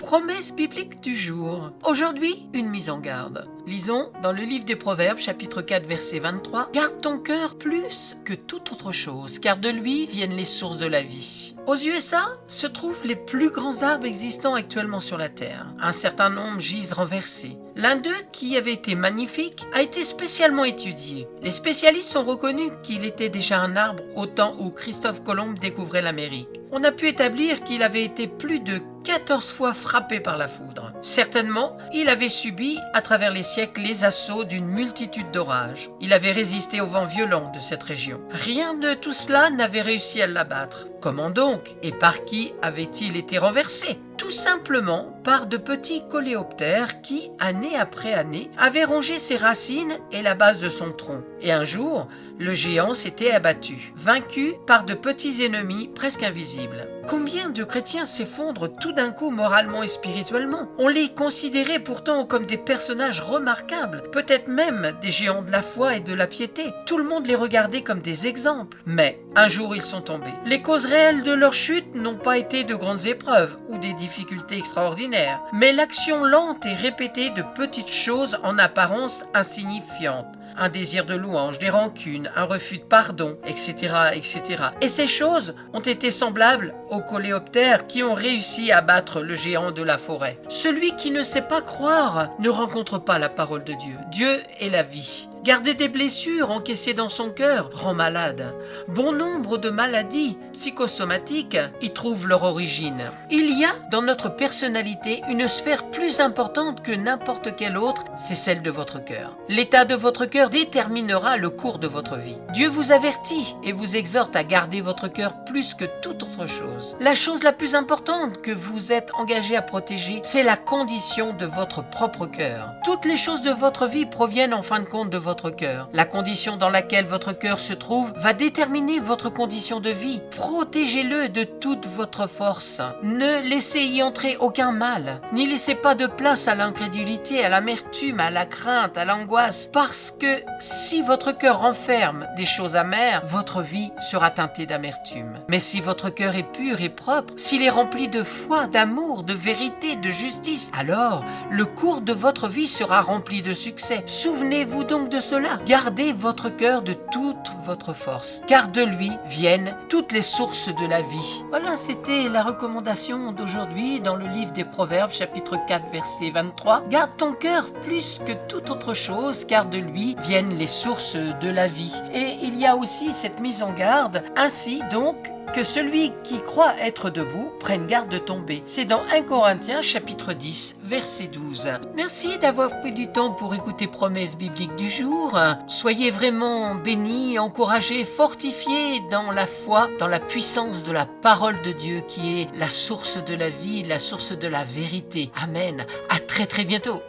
Promesse biblique du jour. Aujourd'hui, une mise en garde. Lisons dans le livre des Proverbes, chapitre 4, verset 23. « Garde ton cœur plus que toute autre chose, car de lui viennent les sources de la vie. » Aux USA se trouvent les plus grands arbres existants actuellement sur la Terre. Un certain nombre gisent renversés. L'un d'eux, qui avait été magnifique, a été spécialement étudié. Les spécialistes ont reconnu qu'il était déjà un arbre au temps où Christophe Colomb découvrait l'Amérique. On a pu établir qu'il avait été plus de 14 fois frappé par la foudre. Certainement, il avait subi à travers les siècles les assauts d'une multitude d'orages. Il avait résisté aux vents violents de cette région. Rien de tout cela n'avait réussi à l'abattre. Comment donc? Et par qui avait-il été renversé? Tout simplement par de petits coléoptères qui, année après année, avaient rongé ses racines et la base de son tronc. Et un jour, le géant s'était abattu, vaincu par de petits ennemis presque invisibles. Combien de chrétiens s'effondrent tout d'un coup moralement et spirituellement? On les considérait pourtant comme des personnages remarquables, peut-être même des géants de la foi et de la piété. Tout le monde les regardait comme des exemples. Mais un jour ils sont tombés. Les causes réelles de leur chute n'ont pas été de grandes épreuves ou des difficultés extraordinaires, mais l'action lente et répétée de petites choses en apparence insignifiantes. Un désir de louange, des rancunes, un refus de pardon, etc., etc. Et ces choses ont été semblables aux coléoptères qui ont réussi à battre le géant de la forêt. Celui qui ne sait pas croire ne rencontre pas la parole de Dieu. Dieu est la vie. Garder des blessures encaissées dans son cœur rend malade. Bon nombre de maladies psychosomatiques y trouvent leur origine. Il y a dans notre personnalité une sphère plus importante que n'importe quelle autre, c'est celle de votre cœur. L'état de votre cœur déterminera le cours de votre vie. Dieu vous avertit et vous exhorte à garder votre cœur plus que toute autre chose. La chose la plus importante que vous êtes engagé à protéger, c'est la condition de votre propre cœur. Toutes les choses de votre vie proviennent en fin de compte de votre cœur. La condition dans laquelle votre cœur se trouve va déterminer votre condition de vie. Protégez-le de toute votre force. Ne laissez y entrer aucun mal. N'y laissez pas de place à l'incrédulité, à l'amertume, à la crainte, à l'angoisse. Parce que si votre cœur renferme des choses amères, votre vie sera teintée d'amertume. Mais si votre cœur est pur et propre, s'il est rempli de foi, d'amour, de vérité, de justice, alors le cours de votre vie sera rempli de succès. Souvenez-vous donc de cela. Gardez votre cœur de toute votre force, car de lui viennent toutes les sources de la vie. Voilà, c'était la recommandation d'aujourd'hui dans le livre des Proverbes, chapitre 4, verset 23. Garde ton cœur plus que toute autre chose, car de lui viennent les sources de la vie. Et il y a aussi cette mise en garde, ainsi donc que celui qui croit être debout prenne garde de tomber. C'est dans 1 Corinthiens chapitre 10 verset 12. Merci d'avoir pris du temps pour écouter Promesse biblique du jour. Soyez vraiment bénis, encouragés, fortifiés dans la foi, dans la puissance de la parole de Dieu qui est la source de la vie, la source de la vérité. Amen. À très très bientôt.